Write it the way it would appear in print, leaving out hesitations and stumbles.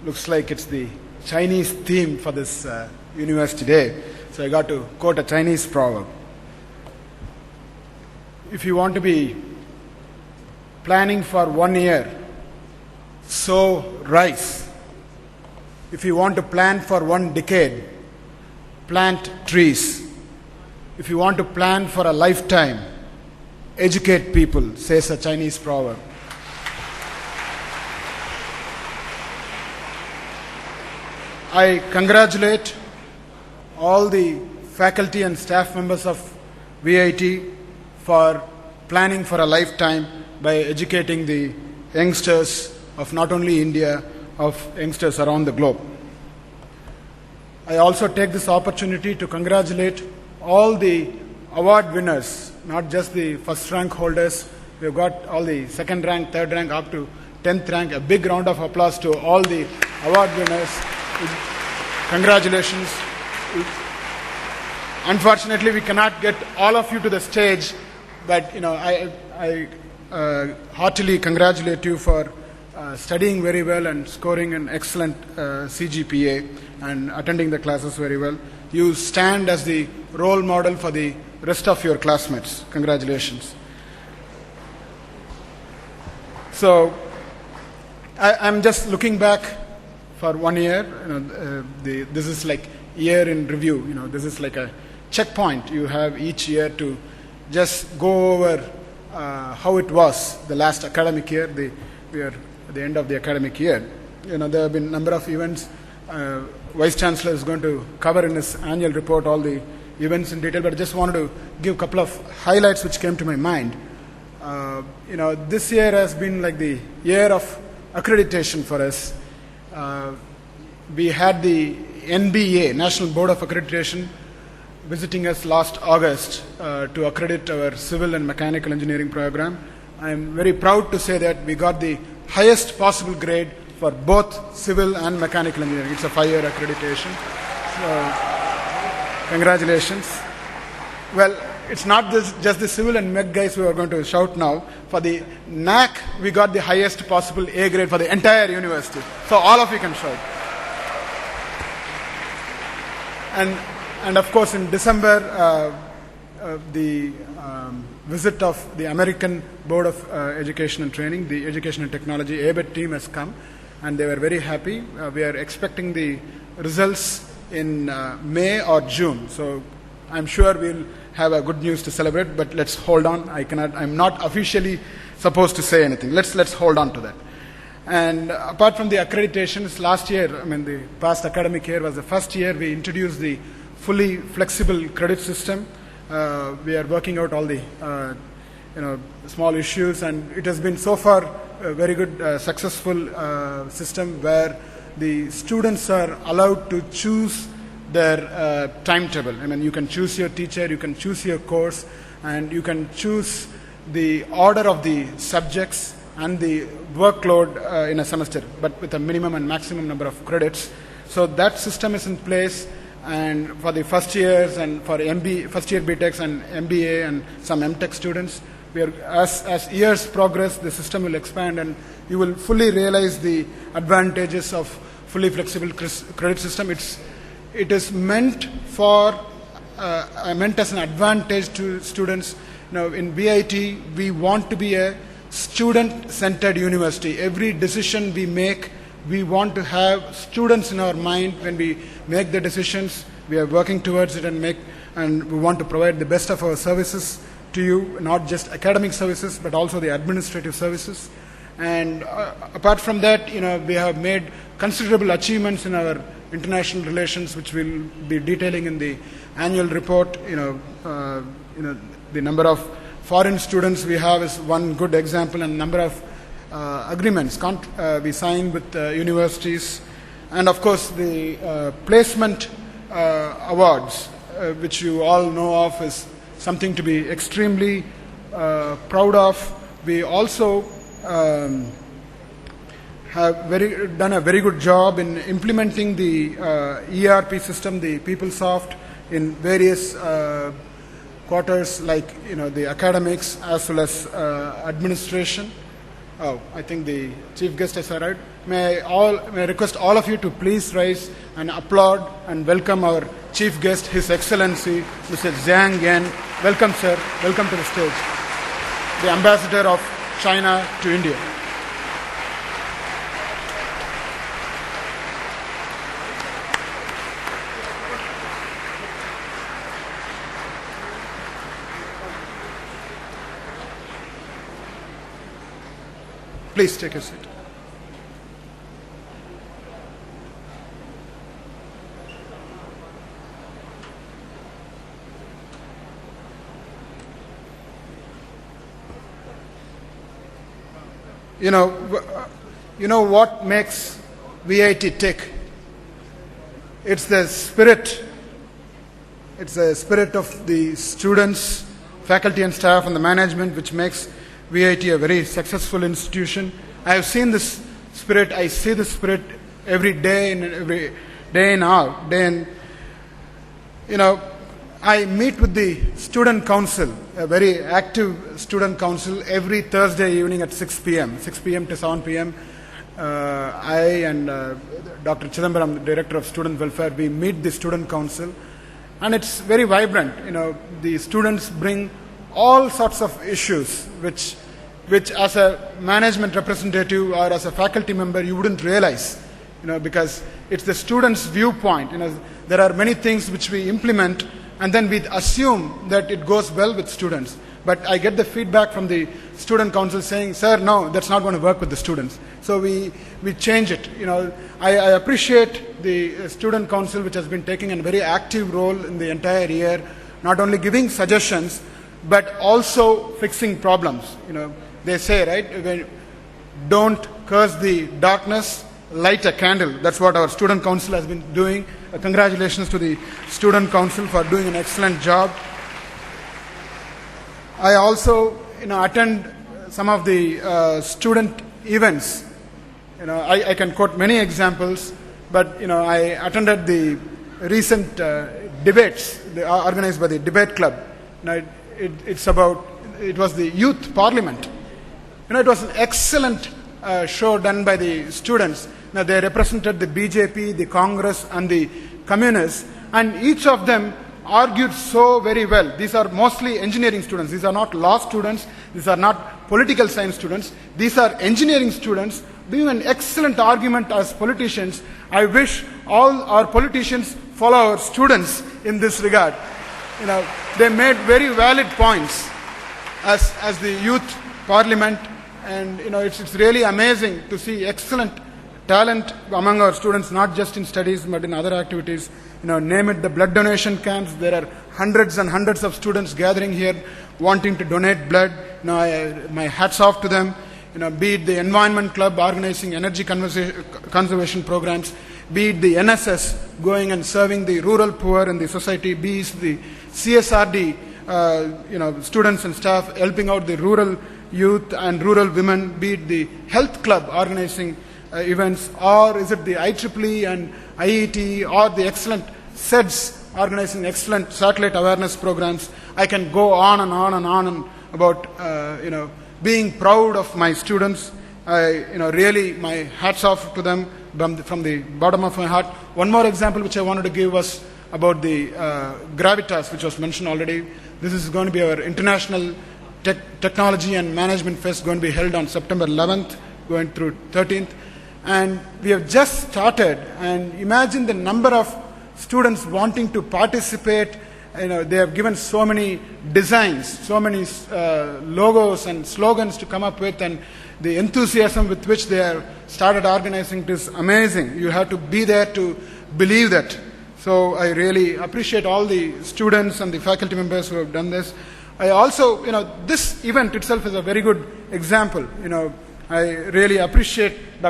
Looks like it's the Chinese theme for this university day. So I got to quote a Chinese proverb. If you want to be planning for 1 year, sow rice. If you want to plan for 1 decade, plant trees. If you want to plan for a lifetime, educate people, says a Chinese proverb. I congratulate all the faculty and staff members of VIT for planning for a lifetime by educating the youngsters of not only India, of youngsters around the globe. I also take this opportunity to congratulate all the award winners, not just the first rank holders. We've got all the second rank, third rank, up to 10th rank. A big round of applause to all the award winners. Congratulations. Unfortunately, we cannot get all of you to the stage, but I heartily congratulate you for studying very well and scoring an excellent CGPA and attending the classes very well. You stand as the role model for the rest of your classmates. Congratulations. So, I'm just looking back for 1 year. This is like year in review. This is like a checkpoint you have each year to just go over how it was the last academic year. We are at the end of the academic year. There have been a number of events. Vice Chancellor is going to cover in his annual report all the events in detail, but I just wanted to give a couple of highlights which came to my mind. This year has been like the year of accreditation for us. We had the NBA, National Board of Accreditation, visiting us last August to accredit our civil and mechanical engineering program. I am very proud to say that we got the highest possible grade for both civil and mechanical engineering. It's a 5-year accreditation. So, congratulations. Well, it's not just the civil and mech guys who are going to shout now. For the NAC, we got the highest possible A grade for the entire university. So all of you can shout. And of course, in December, the visit of the American Board of Education and Training, the Education and Technology ABET team has come, and they were very happy. We are expecting the results in May or June. So I'm sure we'll have a good news to celebrate, but let's hold on. I'm not officially supposed to say anything. Let's hold on to that. And apart from the accreditations, last year, the past academic year was the first year we introduced the fully flexible credit system. We are working out all the small issues, and it has been so far a very good, successful system where the students are allowed to choose their timetable. You can choose your teacher, you can choose your course, and you can choose the order of the subjects and the workload in a semester, but with a minimum and maximum number of credits. So that system is in place, and for the first years and for first year BTechs and MBA and some MTech students, as years progress, the system will expand, and you will fully realize the advantages of fully flexible credit system. It is meant as an advantage to students. In VIT, we want to be a student-centered university. Every decision we make, we want to have students in our mind when we make the decisions. We are working towards it and we want to provide the best of our services to you, not just academic services, but also the administrative services. And apart from that, we have made considerable achievements in our international relations, which we'll be detailing in the annual report. The number of foreign students we have is one good example, and number of agreements we signed with universities, and of course the placement awards, which you all know of, is something to be extremely proud of. We also have done a very good job in implementing the ERP system, the PeopleSoft, in various quarters, like the academics as well as administration. Oh, I think the chief guest has arrived. May I request all of you to please rise and applaud and welcome our chief guest, His Excellency, Mr. Zhang Yan. Welcome, sir. Welcome to the stage. The Ambassador of China to India. Please take a seat. You know what makes VIT tick? It's the spirit. It's the spirit of the students, faculty and staff and the management which makes VIT a very successful institution. I have seen this spirit. I see this spirit every day and every day in out. I meet with the student council, a very active student council, every Thursday evening at 6 p.m. 6 p.m. to 7 p.m. I and Dr. Chidambaram, the Director of Student Welfare, we meet the student council, and it's very vibrant. The students bring all sorts of issues which as a management representative or as a faculty member you wouldn't realize, because it's the students' viewpoint. There are many things which we implement and then we assume that it goes well with students. But I get the feedback from the student council saying, sir, no, that's not going to work with the students. So we change it. I appreciate the student council which has been taking a very active role in the entire year, not only giving suggestions, but also fixing problems. They say, right, don't curse the darkness, light a candle. That's what our student council has been doing. Congratulations to the student council for doing an excellent job. I also, attend some of the student events. I can quote many examples, but I attended the recent debates organized by the debate club. It was the youth parliament. It was an excellent show done by the students. They represented the BJP, the Congress, and the communists, and each of them argued so very well. These are mostly engineering students. These are not law students. These are not political science students. These are engineering students doing an excellent argument as politicians. I wish all our politicians follow our students in this regard. They made very valid points as the youth parliament, and it's really amazing to see excellent talent among our students, not just in studies but in other activities. Name it the blood donation camps. There are hundreds and hundreds of students gathering here wanting to donate blood. My hats off to them. Be it the environment club organizing energy conservation programs, be it the NSS going and serving the rural poor in the society, be it the CSRD, students and staff helping out the rural youth and rural women, be it the health club organizing events, or is it the IEEE and IET, or the excellent SEDS organizing excellent satellite awareness programs. I can go on and on and on about being proud of my students. Really my hats off to them from the bottom of my heart. One more example which I wanted to give was about the Gravitas, which was mentioned already. This is going to be our international technology and management fest, going to be held on September 11th, going through 13th. And we have just started, and imagine the number of students wanting to participate. They have given so many designs, so many logos and slogans to come up with, and the enthusiasm with which they have started organizing it is amazing. You have to be there to believe that. So I really appreciate all the students and the faculty members who have done this. I also, this event itself is a very good example. I really appreciate